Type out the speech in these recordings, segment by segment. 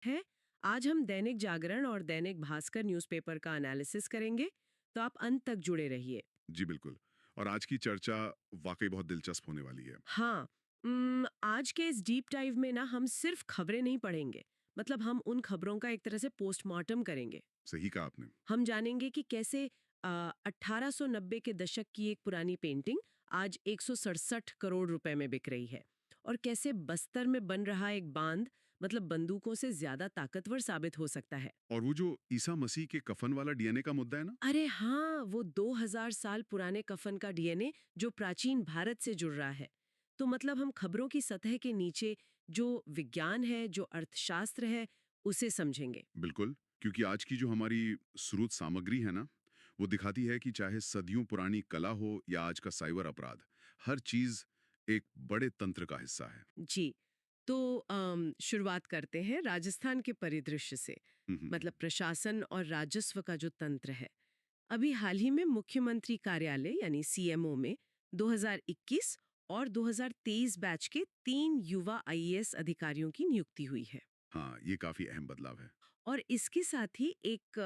है। आज हम दैनिक जागरण और दैनिक भास्कर न्यूज़पेपर का एनालिसिस करेंगे, तो आप अंत तक जुड़े रहिए। जी बिल्कुल। और आज की चर्चा वाकई बहुत दिलचस्प होने वाली है। हाँ, आज के इस डीप डाइव में ना हम सिर्फ खबरें नहीं पढ़ेंगे, मतलब हम उन खबरों का एक तरह से पोस्टमार्टम करेंगे। सही कहा आपने। हम जानेंगे कि कैसे 1890 के दशक की एक पुरानी पेंटिंग आज 167 करोड़ रुपए में बिक रही है, और कैसे बस्तर में बन रहा एक बांध मतलब बंदूकों से ज्यादा ताकतवर साबित हो सकता है। और वो जो ईसा मसीह के कफन वाला डीएनए का मुद्दा है ना, अरे हाँ, वो 2000 साल पुराने कफन का डीएनए जो प्राचीन भारत से जुड़ रहा है। तो मतलब हम खबरों की सतह के नीचे जो विज्ञान है, जो अर्थशास्त्र है, उसे समझेंगे। बिल्कुल, क्योंकि आज की जो हमारी स्रोत सामग्री है ना, वो दिखाती है कि चाहे सदियों पुरानी कला हो या आज का साइबर अपराध, हर चीज एक बड़े तंत्र का हिस्सा है। जी, तो शुरुआत करते हैं राजस्थान के परिदृश्य से। मतलब हम्म। प्रशासन और राजस्व का जो तंत्र है। अभी हाल ही में मुख्यमंत्री कार्यालय यानी सीएमओ में 2021 और 2023 बैच के 3 युवा आईएएस अधिकारियों की नियुक्ति हुई है। हाँ, ये काफी अहम बदलाव है। और इसके साथ ही एक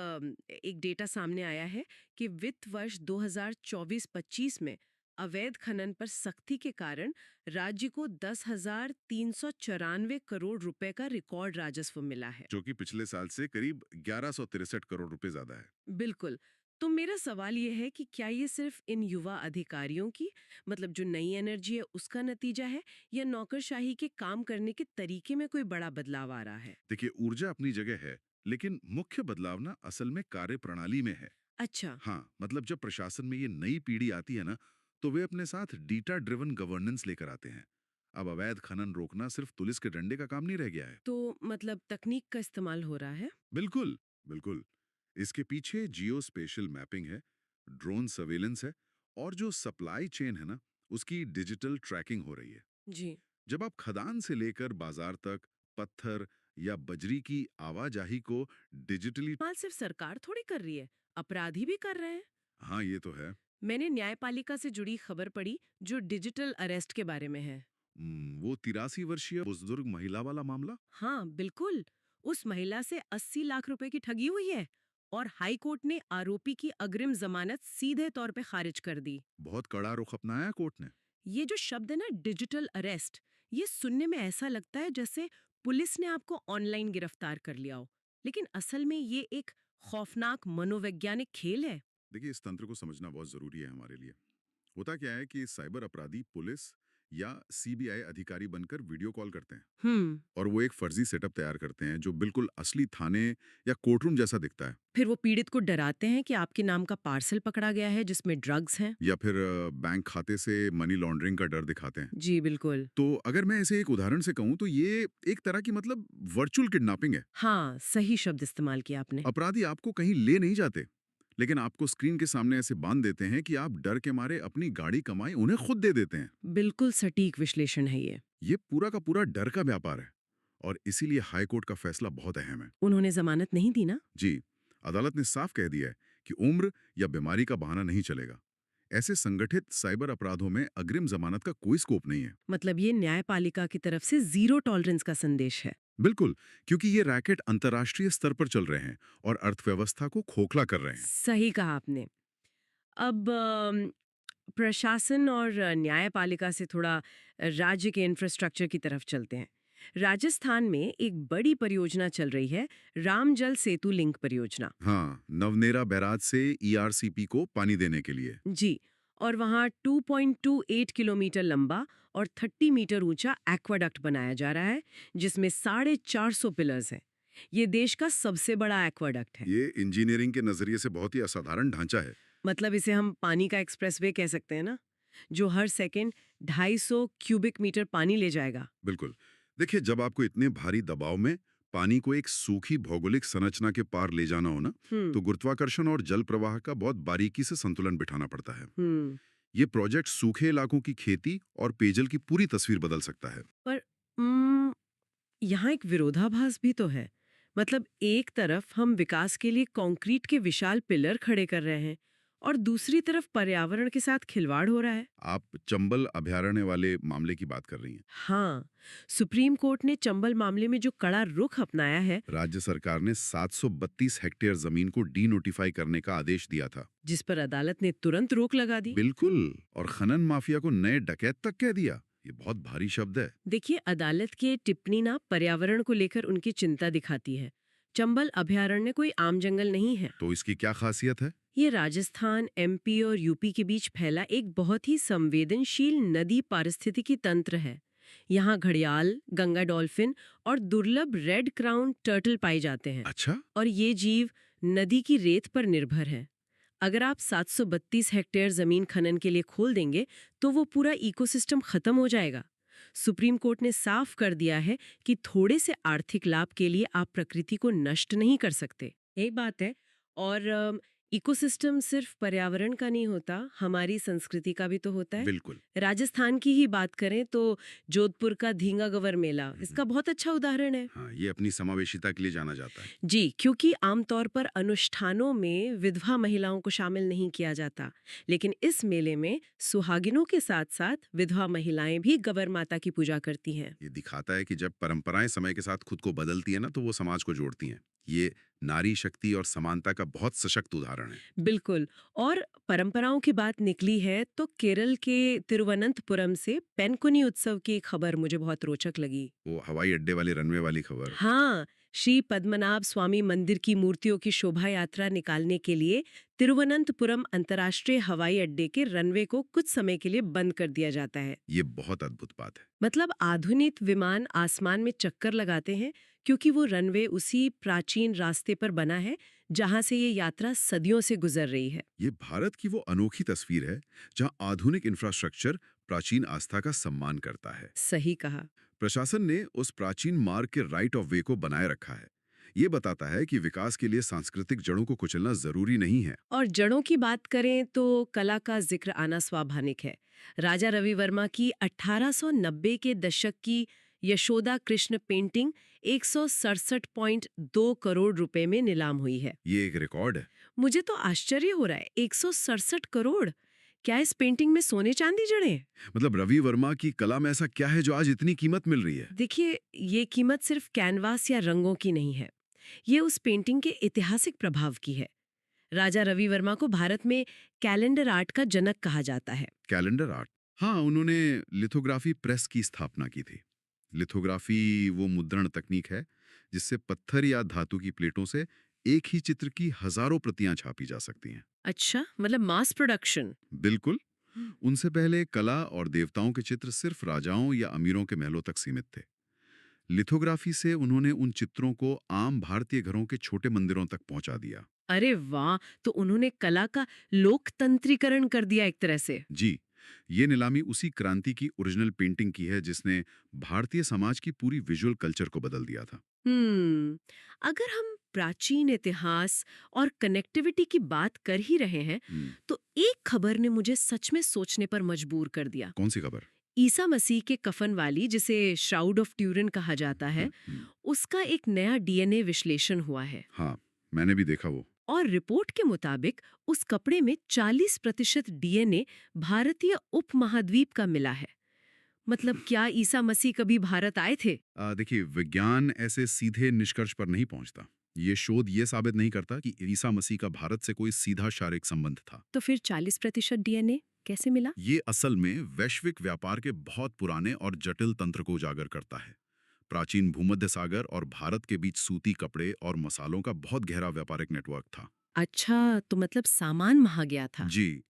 डेटा सामने आया है कि वित्त वर्ष 2024-25 में अवैध खनन पर सख्ती के कारण राज्य को 10,394 करोड़ रुपए का रिकॉर्ड राजस्व मिला है। जो कि पिछले साल से करीब 1163 करोड़ रुपए ज्यादा है। बिल्कुल। तो मेरा सवाल ये है कि क्या ये सिर्फ इन युवा अधिकारियों की मतलब जो नई एनर्जी है उसका नतीजा है, या नौकरशाही के काम करने के तरीके में कोई बड़ा बदलाव आ रहा है? देखिए, ऊर्जा अपनी जगह है, लेकिन मुख्य बदलाव ना असल में कार्य प्रणाली में है। अच्छा। हाँ, मतलब जब प्रशासन में ये नई पीढ़ी आती है ना, तो वे अपने साथ डेटा ड्रिवन गवर्नेंस लेकर आते हैं। अब अवैध खनन रोकना सिर्फ पुलिस के डंडे का काम नहीं रह गया है। तो मतलब तकनीक का इस्तेमाल हो रहा है? बिल्कुल, बिल्कुल। इसके पीछे जियो स्पेशल मैपिंग है, ड्रोन सर्वेलेंस है, और जो सप्लाई चेन है ना, उसकी डिजिटल ट्रैकिंग हो रही है। जी। जब आप खदान से लेकर बाजार तक पत्थर या बजरी की आवाजाही को डिजिटली। इस्तेमाल सिर्फ सरकार थोड़ी कर रही है, अपराधी भी कर रहे हैं। हाँ, ये तो है। मैंने न्यायपालिका से जुड़ी खबर पढ़ी जो डिजिटल अरेस्ट के बारे में है। वो 83 वर्षीय बुजुर्ग महिला वाला मामला। हाँ बिल्कुल, उस महिला से 80 लाख रुपए की ठगी हुई है, और हाई कोर्ट ने आरोपी की अग्रिम जमानत सीधे तौर पे खारिज कर दी। बहुत कड़ा रुख अपनाया कोर्ट ने। ये जो शब्द है ना डिजिटल अरेस्ट, ये सुनने में ऐसा लगता है जैसे पुलिस ने आपको ऑनलाइन गिरफ्तार कर लिया हो, लेकिन असल में ये एक खौफनाक मनोवैज्ञानिक खेल है। देखिए, इस तंत्र को समझना बहुत जरूरी है हमारे लिए। होता क्या है कि साइबर अपराधी पुलिस या सीबीआई अधिकारी बनकर वीडियो कॉल करते हैं, हम्म। और वो एक फर्जी सेटअप तैयार करते हैं जो बिल्कुल असली थाने या कोर्टरूम जैसा दिखता है। फिर वो पीड़ित को डराते हैं कि आपके नाम का पार्सल पकड़ा गया है जिसमें ड्रग्स हैं। या फिर बैंक खाते से मनी लॉन्ड्रिंग का डर दिखाते हैं। जी बिल्कुल। तो अगर मैं इसे एक उदाहरण से कहूं, तो ये एक तरह की मतलब वर्चुअल किडनैपिंग है। हाँ, सही शब्द इस्तेमाल किया आपने। अपराधी आपको कहीं ले नहीं जाते, लेकिन आपको स्क्रीन के सामने ऐसे बांध देते हैं कि आप डर के मारे अपनी गाड़ी कमाई उन्हें खुद दे देते हैं। बिल्कुल सटीक विश्लेषण है ये। ये पूरा का पूरा डर का व्यापार है, और इसीलिए हाई कोर्ट का फैसला बहुत अहम है। उन्होंने जमानत नहीं दी ना? जी, अदालत ने साफ कह दिया है कि उम्र या बीमारी का बहाना नहीं चलेगा। ऐसे संगठित साइबर अपराधों में अग्रिम जमानत का कोई स्कोप नहीं है। मतलब ये न्यायपालिका की तरफ से जीरो टॉलरेंस का संदेश है। बिल्कुल, क्योंकि ये रैकेट अंतर्राष्ट्रीय स्तर पर चल रहे हैं और अर्थव्यवस्था को खोखला कर रहे हैं। सही कहा आपने। अब प्रशासन और न्यायपालिका से थोड़ा राज्य के इंफ्रास्ट्रक्चर की तरफ चलते हैं। राजस्थान में एक बड़ी परियोजना चल रही है, राम जल सेतु लिंक परियोजना। हाँ, नवनेरा बैराज से ईआरसीपी को पानी देने के लिए। जी। और वहाँ 2.28 किलोमीटर लंबा और 30 मीटर ऊंचा एक्वाडक्ट बनाया जा रहा है, जिसमें 450 पिलर्स हैं। ये देश का सबसे बड़ा एक्वाडक्ट है। ये इंजीनियरिंग के नजरिए से बहुत ही असाधारण ढांचा है। मतलब इसे हम पानी का एक्सप्रेसवे कह सकते हैं ना, जो हर सेकंड 250 क्यूबिक मीटर पानी ले जाएगा। बिल्कुल। देखिए, जब आपको इतने भारी दबाव में पानी को एक सूखी भौगोलिक संरचना के पार ले जाना हो ना, तो हम्म। गुरुत्वाकर्षण और जल प्रवाह का बहुत बारीकी से संतुलन बिठाना पड़ता है। हम्म। ये प्रोजेक्ट सूखे इलाकों की खेती और पेयजल की पूरी तस्वीर बदल सकता है। पर उम्म, यहाँ एक विरोधाभास भी तो है। मतलब एक तरफ हम विकास के लिए कंक्रीट के विशाल पिलर खड़े कर रहे हैं, और दूसरी तरफ पर्यावरण के साथ खिलवाड़ हो रहा है। आप चंबल अभयारण्य वाले मामले की बात कर रही हैं। हाँ, सुप्रीम कोर्ट ने चंबल मामले में जो कड़ा रुख अपनाया है, राज्य सरकार ने 732 हेक्टेयर जमीन को डी नोटिफाई करने का आदेश दिया था। जिस पर अदालत ने तुरंत रोक लगा दी। बिल्कुल। और खनन माफिया को नए डकैत तक कह दिया। ये बहुत भारी शब्द है। देखिए, अदालत की टिप्पणी ना पर्यावरण को लेकर उनकी चिंता दिखाती है। चंबल अभयारण्य कोई आम जंगल नहीं है। तो इसकी क्या खासियत है? ये राजस्थान, एमपी और यूपी के बीच फैला एक बहुत ही संवेदनशील नदी पारिस्थितिकी तंत्र है। यहाँ घड़ियाल, गंगा डॉल्फिन और दुर्लभ रेड क्राउन टर्टल पाए जाते हैं। अच्छा। और ये जीव नदी की रेत पर निर्भर है। अगर आप 732 हेक्टेयर जमीन खनन के लिए खोल देंगे तो वो पूरा इकोसिस्टम खत्म हो जाएगा। सुप्रीम कोर्ट ने साफ कर दिया है कि थोड़े से आर्थिक लाभ के लिए आप प्रकृति को नष्ट नहीं कर सकते। यही बात है। और इकोसिस्टम सिर्फ पर्यावरण का नहीं होता, हमारी संस्कृति का भी तो होता है। बिल्कुल। राजस्थान की ही बात करें तो जोधपुर का धींगा गवर मेला इसका बहुत अच्छा उदाहरण है। हाँ, ये अपनी समावेशिता के लिए जाना जाता है। जी, क्योंकि आमतौर पर अनुष्ठानों में विधवा महिलाओं को शामिल नहीं किया जाता, लेकिन इस मेले में सुहागिनों के साथ साथ विधवा महिलाएं भी गबर माता की पूजा करती हैं। ये दिखाता है कि जब परंपराएं समय के साथ खुद को बदलती है ना, तो वो समाज को जोड़ती हैं। ये नारी शक्ति और समानता का बहुत सशक्त उदाहरण है। बिल्कुल। और परंपराओं की बात निकली है तो केरल के तिरुवनंतपुरम से पेनकुनी उत्सव की एक खबर मुझे बहुत रोचक लगी। वो हवाई अड्डे वाले रनवे वाली खबर। हाँ, श्री पद्मनाभ स्वामी मंदिर की मूर्तियों की शोभा यात्रा निकालने के लिए तिरुवनंतपुरम अंतर्राष्ट्रीय हवाई अड्डे के रनवे को कुछ समय के लिए बंद कर दिया जाता है। ये बहुत अद्भुत बात है। मतलब आधुनिक विमान आसमान में चक्कर लगाते हैं क्योंकि वो रनवे उसी प्राचीन रास्ते पर बना है जहां से ये यात्रा सदियों से गुजर रही है। ये भारत की वो अनोखी तस्वीर है जहां आधुनिक इंफ्रास्ट्रक्चर प्राचीन आस्था का सम्मान करता है। सही कहा। प्रशासन ने उस प्राचीन मार्ग के राइट ऑफ वे को बनाए रखा है। ये बताता है कि विकास के लिए सांस्कृतिक जड़ों को कुचलना जरूरी नहीं है। और जड़ों की बात करें तो कला का जिक्र आना स्वाभाविक है। राजा रवि वर्मा की 1890 के दशक की यशोदा कृष्ण पेंटिंग 167.2 करोड़ रुपए में नीलाम हुई है। ये एक रिकॉर्ड है। मुझे तो आश्चर्य हो रहा है, 167 करोड़! क्या इस पेंटिंग में सोने चांदी जड़े हैं? मतलब रवि वर्मा की कला में ऐसा क्या है जो आज इतनी कीमत मिल रही है? देखिए, ये कीमत सिर्फ कैनवास या रंगों की नहीं है, ये उस पेंटिंग के ऐतिहासिक प्रभाव की है। राजा रवि वर्मा को भारत में कैलेंडर आर्ट का जनक कहा जाता है। Calendar art. हाँ, उन्होंने लिथोग्राफी प्रेस की स्थापना की थी। लिथोग्राफी वो मुद्रण तकनीक है जिससे पत्थर या धातु की प्लेटों से एक ही चित्र की हजारों प्रतियां छापी जा सकती हैं। अच्छा, मतलब मास प्रोडक्शन। बिल्कुल। उनसे पहले कला और देवताओं के चित्र सिर्फ राजाओं या अमीरों के महलों तक सीमित थे। लिथोग्राफी से उन्होंने उन चित्रों को आम भारतीय घरों के छोटे मंदिरों तक पहुंचा दिया। अरे वाह! तो उन्होंने कला का लोकतंत्रीकरण कर दिया एक तरह से। जी, ये नीलामी उसी क्रांति की ओरिजिनल पेंटिंग की है जिसने भारतीय समाज की पूरी विजुअल कल्चर को बदल दिया था। हम्म, अगर हम प्राचीन इतिहास और कनेक्टिविटी की बात कर ही रहे हैं, हम्म, तो एक खबर ने मुझे सच में सोचने पर मजबूर कर दिया। कौन सी खबर? ईसा मसीह के कफन वाली, जिसे श्राउड ऑफ ट्यूरिन कहा जाता है, उसका एक नया डीएनए विश्लेषण हुआ है। हाँ, मैंने भी देखा वो। और रिपोर्ट के मुताबिक उस कपड़े में 40% डीएनए भारतीय उपमहाद्वीप का मिला है। मतलब क्या ईसा मसीह कभी भारत आए थे? देखिए, विज्ञान ऐसे सीधे निष्कर्ष पर नहीं पहुंचता। ये शोध ये साबित नहीं करता कि ईसा मसीह का भारत से कोई सीधा शारीरिक संबंध था। तो फिर 40% डीएनए कैसे मिला? ये असल में वैश्विक व्यापार के बहुत पुराने और जटिल तंत्र को उजागर करता है। प्राचीन भूमध्य सागर और भारत के बीच सूती कपड़े और मसालों का बहुत गहरा व्यापारिक नेटवर्क था। अच्छा, तो मतलब सामान वहां गया था। जी,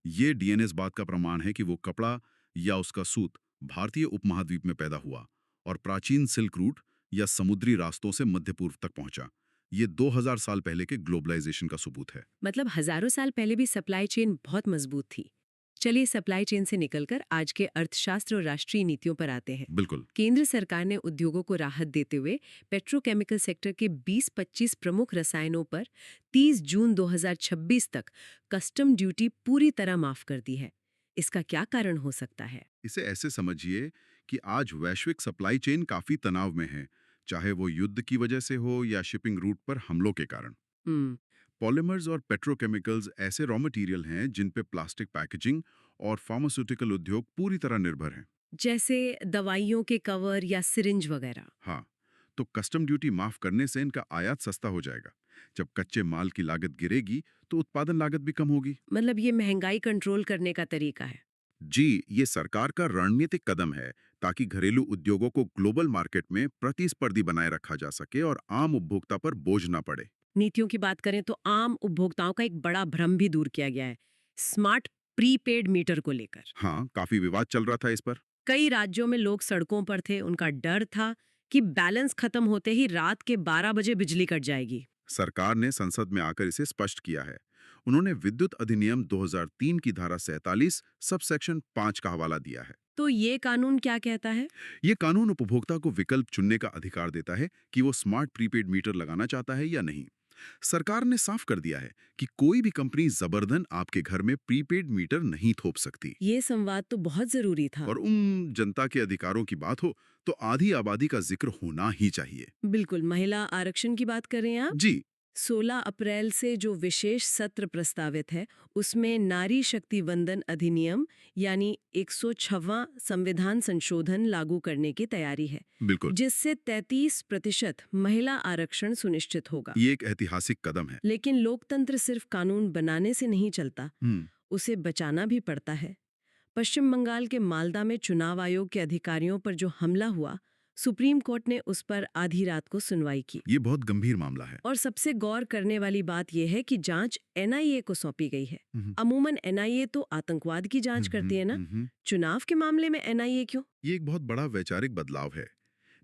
ये डीएनए इस बात का प्रमाण है कि वो कपड़ा या उसका सूत भारतीय उपमहाद्वीप में पैदा हुआ और प्राचीन सिल्क रूट या समुद्री रास्तों से मध्य पूर्व तक पहुंचा। ये 2000 साल पहले के ग्लोबलाइजेशन का सबूत है। मतलब हजारों साल पहले भी सप्लाई चेन बहुत मजबूत थी। चलिए, सप्लाई चेन से निकलकर आज के अर्थशास्त्र और राष्ट्रीय नीतियों पर आते हैं। बिल्कुल। केंद्र सरकार ने उद्योगों को राहत देते हुए पेट्रोकेमिकल सेक्टर के 20-25 प्रमुख रसायनों पर 30 जून 2026 तक कस्टम ड्यूटी पूरी तरह माफ कर दी है। इसका क्या कारण हो सकता है? इसे ऐसे समझिए कि आज वैश्विक सप्लाई चेन काफी तनाव में है, चाहे वो युद्ध की वजह से हो या शिपिंग रूट पर हमलों के कारण। हम्म। पॉलिमर्स और पेट्रोकेमिकल्स ऐसे रॉ मटेरियल हैं जिन पे प्लास्टिक पैकेजिंग और फार्मास्यूटिकल उद्योग पूरी तरह निर्भर हैं। जैसे दवाइयों के कवर या सिरिंज वगैरह। हाँ, तो कस्टम ड्यूटी माफ करने से इनका आयात सस्ता हो जाएगा। जब कच्चे माल की लागत गिरेगी तो उत्पादन लागत भी कम होगी। मतलब ये महंगाई कंट्रोल करने का तरीका है। जी, ये सरकार का रणनीतिक कदम है ताकि घरेलू उद्योगों को ग्लोबल मार्केट में प्रतिस्पर्धी बनाए रखा जा सके और आम उपभोक्ता पर बोझ ना पड़े। नीतियों की बात करें तो आम उपभोक्ताओं का एक बड़ा भ्रम भी दूर किया गया है, स्मार्ट प्रीपेड मीटर को लेकर। हाँ, काफी विवाद चल रहा था इस पर। कई राज्यों में लोग सड़कों पर थे, उनका डर था कि बैलेंस खत्म होते ही रात के 12 बजे बिजली कट जाएगी। सरकार ने संसद में आकर इसे स्पष्ट किया है। उन्होंने विद्युत अधिनियम 2003 की धारा 47 सब सेक्शन 5 का हवाला दिया है। तो ये कानून क्या कहता है? ये कानून उपभोक्ता को विकल्प चुनने का अधिकार देता है कि वो स्मार्ट प्रीपेड मीटर लगाना चाहता है या नहीं। सरकार ने साफ कर दिया है कि कोई भी कंपनी जबरदन आपके घर में प्रीपेड मीटर नहीं थोप सकती। ये संवाद तो बहुत जरूरी था। और जनता के अधिकारों की बात हो तो आधी आबादी का जिक्र होना ही चाहिए। बिल्कुल, महिला आरक्षण की बात कर रहे हैं आप? जी। 16 अप्रैल से जो विशेष सत्र प्रस्तावित है, उसमें नारी शक्ति वंदन अधिनियम यानी 106वां संविधान संशोधन लागू करने की तैयारी है, बिल्कुल। जिससे 33% महिला आरक्षण सुनिश्चित होगा। ये एक ऐतिहासिक कदम है। लेकिन लोकतंत्र सिर्फ कानून बनाने से नहीं चलता, हम्म। उसे बचाना भी पड़ता है। पश्चिम बंगाल के मालदा में चुनाव आयोग के अधिकारियों पर जो हमला हुआ, सुप्रीम कोर्ट ने उस पर आधी रात को सुनवाई की। ये बहुत गंभीर मामला है। और सबसे गौर करने वाली बात यह है कि जांच एनआईए को सौंपी गई है। हम्म, अमूमन एनआईए तो आतंकवाद की जांच करती है ना, चुनाव के मामले में एनआईए क्यों? ये एक बहुत बड़ा वैचारिक बदलाव है।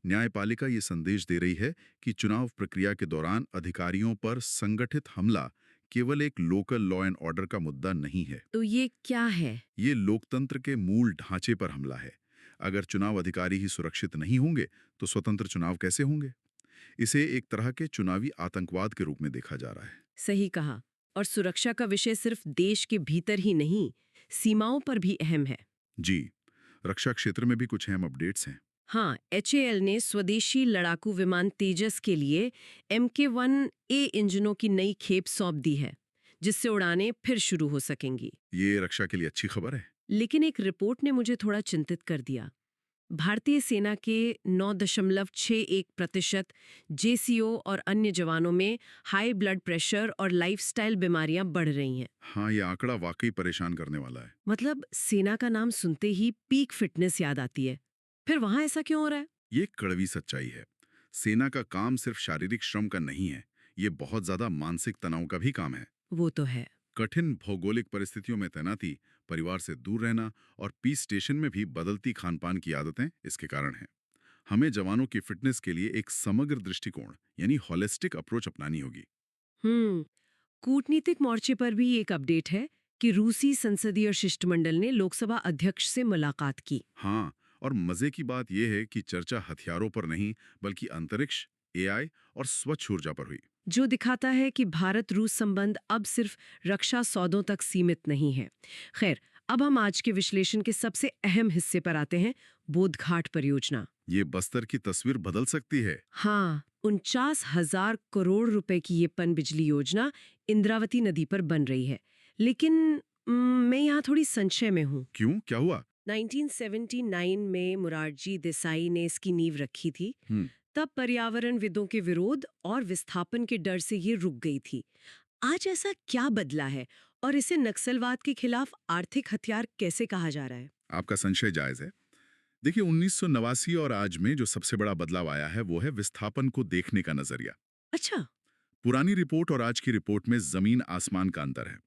न्यायपालिका ये संदेश दे रही है कि चुनाव प्रक्रिया के दौरान अधिकारियों पर संगठित हमला केवल एक लोकल लॉ एंड ऑर्डर का मुद्दा नहीं है। तो ये क्या है? ये लोकतंत्र के मूल ढांचे पर हमला है। अगर चुनाव अधिकारी ही सुरक्षित नहीं होंगे तो स्वतंत्र चुनाव कैसे होंगे? इसे एक तरह के चुनावी आतंकवाद के रूप में देखा जा रहा है। सही कहा। और सुरक्षा का विषय सिर्फ देश के भीतर ही नहीं, सीमाओं पर भी अहम है। जी, रक्षा क्षेत्र में भी कुछ अहम अपडेट्स हैं। हाँ, एचएएल ने स्वदेशी लड़ाकू विमान तेजस के लिए MK1A इंजनों की नई खेप सौंप दी है, जिससे उड़ानें फिर शुरू हो सकेंगी। ये रक्षा के लिए अच्छी खबर है। लेकिन एक रिपोर्ट ने मुझे थोड़ा चिंतित कर दिया। भारतीय सेना के 9.61% जेसीओ और अन्य जवानों में हाई ब्लड प्रेशर और लाइफस्टाइल बीमारियां बढ़ रही हैं। हाँ, ये आंकड़ा वाकई परेशान करने वाला है। मतलब सेना का नाम सुनते ही पीक फिटनेस याद आती है। फिर वहां ऐसा क्यों हो रहा है? ये एक कड़वी सच्चाई है। सेना का काम सिर्फ शारीरिक श्रम का नहीं है, ये बहुत ज्यादा मानसिक तनाव का भी काम है। वो तो है। कठिन भौगोलिक परिस्थितियों में तैनाती, परिवार से दूर रहना और पीस स्टेशन में भी बदलती खानपान की आदतें इसके कारण हैं। हमें जवानों की फिटनेस के लिए एक समग्र दृष्टिकोण यानी होलिस्टिक अप्रोच अपनानी होगी। हम्म। कूटनीतिक मोर्चे पर भी एक अपडेट है कि रूसी संसदीय शिष्टमंडल ने लोकसभा अध्यक्ष से मुलाकात की। हाँ, और मजे की बात यह है कि चर्चा हथियारों पर नहीं बल्कि अंतरिक्ष, एआई और स्वच्छ ऊर्जा पर हुई। जो दिखाता है कि भारत रूस संबंध अब सिर्फ रक्षा सौदों तक सीमित नहीं है। खैर, अब हम आज के विश्लेषण के सबसे अहम हिस्से पर आते हैं, बोधघाट परियोजना। ये बस्तर की तस्वीर बदल सकती है। हाँ, 49,000 करोड़ रुपए की ये पनबिजली योजना इंद्रावती नदी पर बन रही है। लेकिन मैं यहाँ थोड़ी संशय में हूँ। क्यों, क्या हुआ? 1979 में मुरारजी देसाई ने इसकी नींव रखी थी। हम्म। तब पर्यावरणविदों के विरोध और विस्थापन के डर से ये रुक गई थी। आज ऐसा क्या बदला है और इसे नक्सलवाद के खिलाफ आर्थिक हथियार कैसे कहा जा रहा है? आपका संशय जायज है। देखिए, 1989 और आज में जो सबसे बड़ा बदलाव आया है वो है विस्थापन को देखने का नजरिया। अच्छा। पुरानी रिपोर्ट और आज की रिपोर्ट में जमीन आसमान का अंतर है।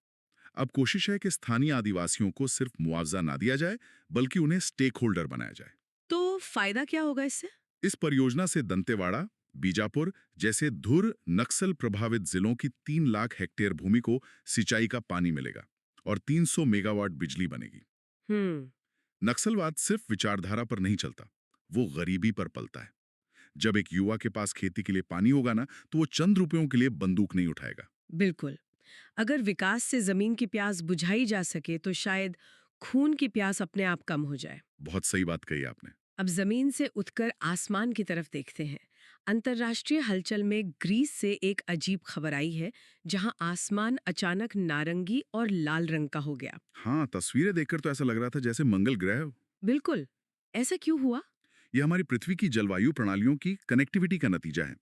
अब कोशिश है कि स्थानीय आदिवासियों को सिर्फ मुआवजा ना दिया जाए बल्कि उन्हें स्टेक होल्डर बनाया जाए। तो फायदा क्या होगा इससे? इस परियोजना से दंतेवाड़ा, बीजापुर जैसे धुर नक्सल प्रभावित जिलों की 3 लाख हेक्टेयर भूमि को सिंचाई का पानी मिलेगा और 300 मेगावाट बिजली बनेगी। हम्म। नक्सलवाद सिर्फ विचारधारा पर नहीं चलता, वो गरीबी पर पलता है। जब एक युवा के पास खेती के लिए पानी होगा ना, तो वो चंद रुपयों के लिए बंदूक नहीं उठाएगा। बिल्कुल। अगर विकास से जमीन की प्यास बुझाई जा सके तो शायद खून की प्यास अपने आप कम हो जाए। बहुत सही बात कही आपने। अब जमीन से उठकर आसमान की तरफ देखते हैं। अंतर्राष्ट्रीय हलचल में ग्रीस से एक अजीब खबर आई है जहां आसमान अचानक नारंगी और लाल रंग का हो गया। हाँ, तस्वीरें देखकर तो ऐसा लग रहा था जैसे मंगल ग्रह। बिल्कुल। ऐसा क्यों हुआ? यह हमारी पृथ्वी की जलवायु प्रणालियों की कनेक्टिविटी का नतीजा है।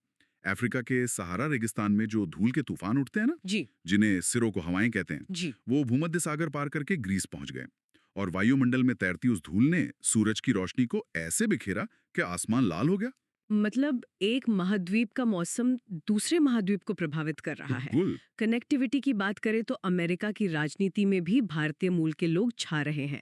अफ्रीका के सहारा रेगिस्तान में जो धूल के तूफान उठते हैं ना, जी। जिन्हें सिरों को हवाएं कहते हैं, जी। वो भूमध्य सागर पार करके ग्रीस पहुंच गए। और वायुमंडल में तैरती उस धूल ने सूरज की रोशनी को ऐसे बिखेरा कि आसमान लाल हो गया। मतलब एक महाद्वीप का मौसम दूसरे महाद्वीप को प्रभावित कर रहा है। बिल्कुल। कनेक्टिविटी की बात करें तो अमेरिका की राजनीति में भी भारतीय मूल के लोग छा रहे हैं।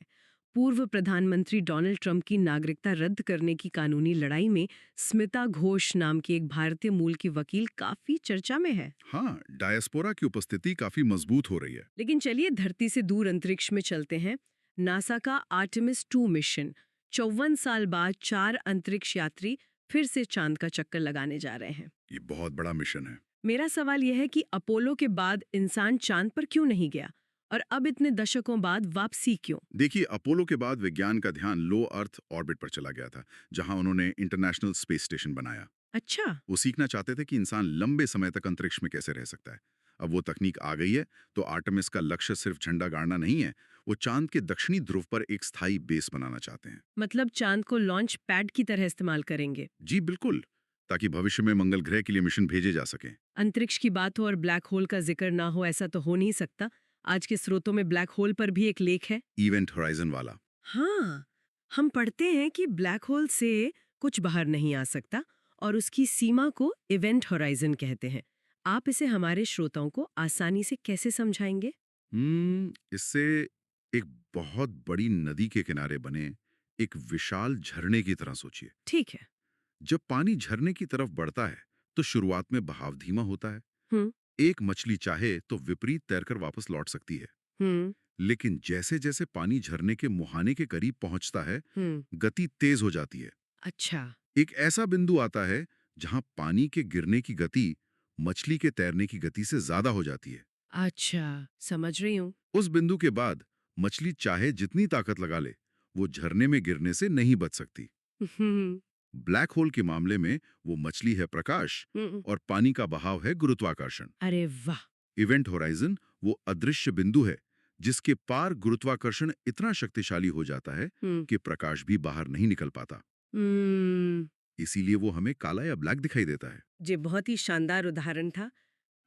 पूर्व प्रधानमंत्री डोनाल्ड ट्रंप की नागरिकता रद्द करने की कानूनी लड़ाई में स्मिता घोष नाम की एक भारतीय मूल की वकील काफी चर्चा में है। हाँ, डायस्पोरा की उपस्थिति काफी मजबूत हो रही है। लेकिन चलिए धरती से दूर अंतरिक्ष में चलते हैं। नासा का आर्टेमिस 2 मिशन 54 साल बाद 4 अंतरिक्ष यात्री फिर से चांद का चक्कर लगाने जा रहे हैं। ये बहुत बड़ा मिशन है। मेरा सवाल यह है कि अपोलो के बाद इंसान चांद पर क्यों नहीं गया और अब इतने दशकों बाद वापसी क्यों? देखिए, अपोलो के बाद विज्ञान का ध्यान लो अर्थ ऑर्बिट पर चला गया था, जहां उन्होंने इंटरनेशनल स्पेस स्टेशन बनाया। अच्छा। वो सीखना चाहते थे कि इंसान लंबे समय तक अंतरिक्ष में कैसे रह सकता है। अब वो तकनीक आ गई है, तो आर्टेमिस का लक्ष्य सिर्फ झंडा गाड़ना नहीं है। वो चांद के दक्षिणी ध्रुव पर एक स्थायी बेस बनाना चाहते हैं। मतलब चांद को लॉन्च पैड की तरह इस्तेमाल करेंगे। जी बिल्कुल, ताकि भविष्य में मंगल ग्रह के लिए मिशन भेजे जा सके। अंतरिक्ष की बात हो और ब्लैक होल का जिक्र ना हो ऐसा तो हो नहीं सकता। आज के स्रोतों में ब्लैक होल पर भी एक लेख है। इवेंट होराइजन वाला। हाँ, हम पढ़ते हैं कि ब्लैक होल से कुछ बाहर नहीं आ सकता और उसकी सीमा को इवेंट होराइजन कहते हैं। आप इसे हमारे श्रोताओं को आसानी से कैसे समझाएंगे? इससे एक बहुत बड़ी नदी के किनारे बने एक विशाल झरने की तरह सोचिए। ठीक है। जब पानी झरने की तरफ बढ़ता है, तो शुरुआत में बहाव धीमा होता है। हम्म। एक मछली चाहे तो विपरीत तैरकर वापस लौट सकती है। हम्म। लेकिन जैसे जैसे पानी झरने के मुहाने के करीब पहुंचता है, हम्म। गति तेज हो जाती है। अच्छा। एक ऐसा बिंदु आता है जहां पानी के गिरने की गति मछली के तैरने की गति से ज्यादा हो जाती है। अच्छा, समझ रही हूँ। उस बिंदु के बाद मछली चाहे जितनी ताकत लगा ले, वो झरने में गिरने से नहीं बच सकती। हम्म। ब्लैक होल के मामले में वो मछली है प्रकाश हम्म। और पानी का बहाव है गुरुत्वाकर्षण। अरे वाह। इवेंट होराइजन वो अदृश्य बिंदु है जिसके पार गुरुत्वाकर्षण इतना शक्तिशाली हो जाता है हम्म। कि प्रकाश भी बाहर नहीं निकल पाता। हम्म। इसीलिए वो हमें काला या ब्लैक दिखाई देता है। जी, बहुत ही शानदार उदाहरण था।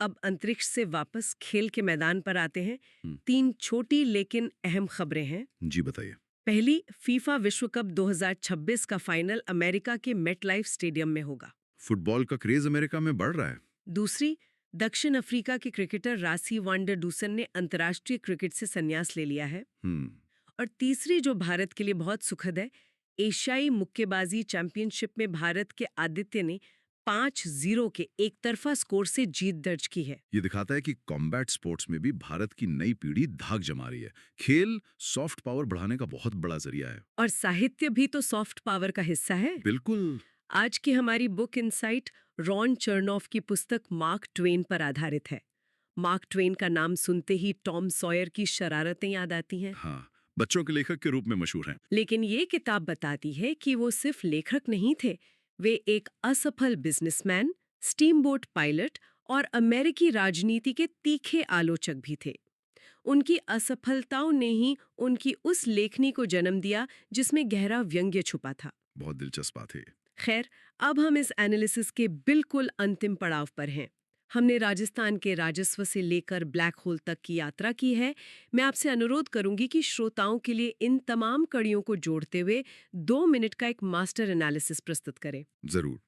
अब अंतरिक्ष से वापस खेल के मैदान पर आते हैं। हम्म। 3 छोटी लेकिन अहम खबरें हैं। जी बताइए। पहली, फीफा विश्व कप 2026 का फाइनल अमेरिका के मेटलाइफ स्टेडियम में होगा। फुटबॉल का क्रेज अमेरिका में बढ़ रहा है। दूसरी, दक्षिण अफ्रीका के क्रिकेटर रासी वांडर डूसन ने अंतर्राष्ट्रीय क्रिकेट से संन्यास ले लिया है। हम्म। और तीसरी, जो भारत के लिए बहुत सुखद है, एशियाई मुक्केबाजी चैंपियनशिप में भारत के आदित्य ने 5-0 के एक तरफा स्कोर से जीत दर्ज की है। ये दिखाता है कि कॉम्बैट स्पोर्ट्स में भी भारत की नई पीढ़ी धाक जमा रही है। खेल सॉफ्ट पावर बढ़ाने का बहुत बड़ा जरिया है। और साहित्य भी तो सॉफ्ट पावर का हिस्सा है। बिल्कुल। आज की हमारी बुक इनसाइट रॉन चर्नॉफ की पुस्तक मार्क ट्वेन पर आधारित है। मार्क ट्वेन का नाम सुनते ही टॉम सॉयर की शरारतें याद आती हैं। हाँ, बच्चों के लेखक के रूप में मशहूर हैं। लेकिन ये किताब बताती है कि वो सिर्फ लेखक नहीं थे, वे एक असफल बिजनेसमैन, स्टीमबोट पायलट और अमेरिकी राजनीति के तीखे आलोचक भी थे। उनकी असफलताओं ने ही उनकी उस लेखनी को जन्म दिया जिसमें गहरा व्यंग्य छुपा था। बहुत दिलचस्प बात है। खैर, अब हम इस एनालिसिस के बिल्कुल अंतिम पड़ाव पर हैं। हमने राजस्थान के राजस्व से लेकर ब्लैक होल तक की यात्रा की है। मैं आपसे अनुरोध करूंगी कि श्रोताओं के लिए इन तमाम कड़ियों को जोड़ते हुए 2 मिनट का एक मास्टर एनालिसिस प्रस्तुत करें। जरूर।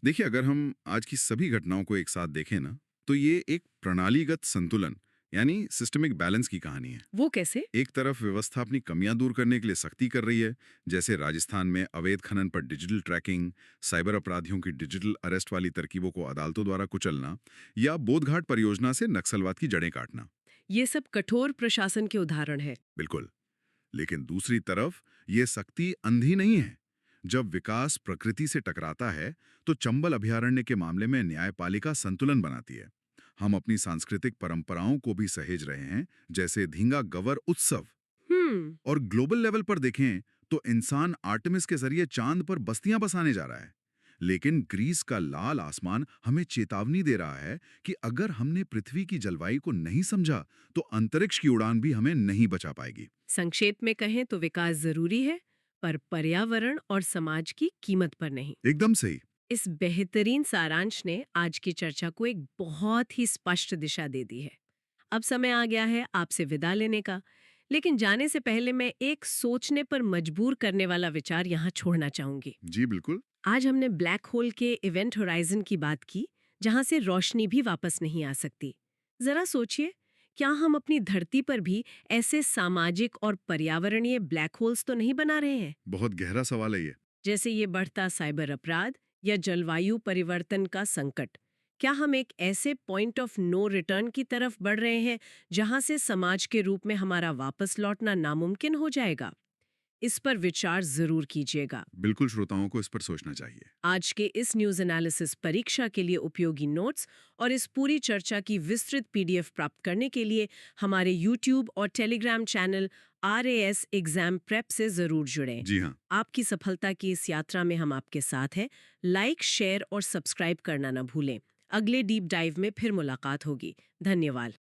देखिए, अगर हम आज की सभी घटनाओं को एक साथ देखें ना, तो ये एक प्रणालीगत संतुलन यानी सिस्टमिक बैलेंस की कहानी है। वो कैसे? एक तरफ व्यवस्था अपनी कमियां दूर करने के लिए सख्ती कर रही है, जैसे राजस्थान में अवैध खनन पर डिजिटल ट्रैकिंग, साइबर अपराधियों की डिजिटल अरेस्ट वाली तरकीबों को अदालतों द्वारा कुचलना, या बोधघाट परियोजना से नक्सलवाद की जड़ें काटना। ये सब कठोर प्रशासन के उदाहरण है। बिल्कुल। लेकिन दूसरी तरफ ये सख्ती अंधी नहीं है। जब विकास प्रकृति से टकराता है, तो चंबल अभयारण्य के मामले में न्यायपालिका संतुलन बनाती है। हम अपनी सांस्कृतिक परंपराओं को भी सहेज रहे हैं, जैसे धींगा गवर उत्सव। और ग्लोबल लेवल पर देखें तो इंसान आर्टेमिस के जरिए चांद पर बस्तियां बसाने जा रहा है। लेकिन ग्रीस का लाल आसमान हमें चेतावनी दे रहा है कि अगर हमने पृथ्वी की जलवायु को नहीं समझा तो अंतरिक्ष की उड़ान भी हमें नहीं बचा पाएगी। संक्षेप में कहें तो विकास जरूरी है, पर पर्यावरण और समाज की कीमत पर नहीं। एकदम सही। इस बेहतरीन सारांश ने आज की चर्चा को एक बहुत ही स्पष्ट दिशा दे दी है। अब समय आ गया है आपसे विदा लेने का, लेकिन जाने से पहले मैं एक सोचने पर मजबूर करने वाला विचार यहाँ छोड़ना चाहूंगी। जी बिल्कुल। आज हमने ब्लैक होल के इवेंट होराइजन की बात की, जहां से रोशनी भी वापस नहीं आ सकती। जरा सोचिए, क्या हम अपनी धरती पर भी ऐसे सामाजिक और पर्यावरणीय ब्लैक होल्स तो नहीं बना रहे हैं? बहुत गहरा सवाल है ये। जैसे ये बढ़ता साइबर अपराध या जलवायु परिवर्तन का संकट। क्या हम एक ऐसे पॉइंट ऑफ नो रिटर्न की तरफ बढ़ रहे हैं जहां से समाज के रूप में हमारा वापस लौटना नामुमकिन हो जाएगा? इस पर विचार जरूर कीजिएगा। बिल्कुल, श्रोताओं को इस पर सोचना चाहिए। आज के इस न्यूज एनालिसिस परीक्षा के लिए उपयोगी नोट्स और इस पूरी चर्चा की विस्तृत पीडीएफ प्राप्त करने के लिए हमारे यूट्यूब और Telegram channel RAS exam prep से जरूर जुड़ें। जी हाँ। आपकी सफलता की इस यात्रा में हम आपके साथ हैं। लाइक, शेयर और सब्सक्राइब करना न भूलें। अगले डीप डाइव में फिर मुलाकात होगी। धन्यवाद।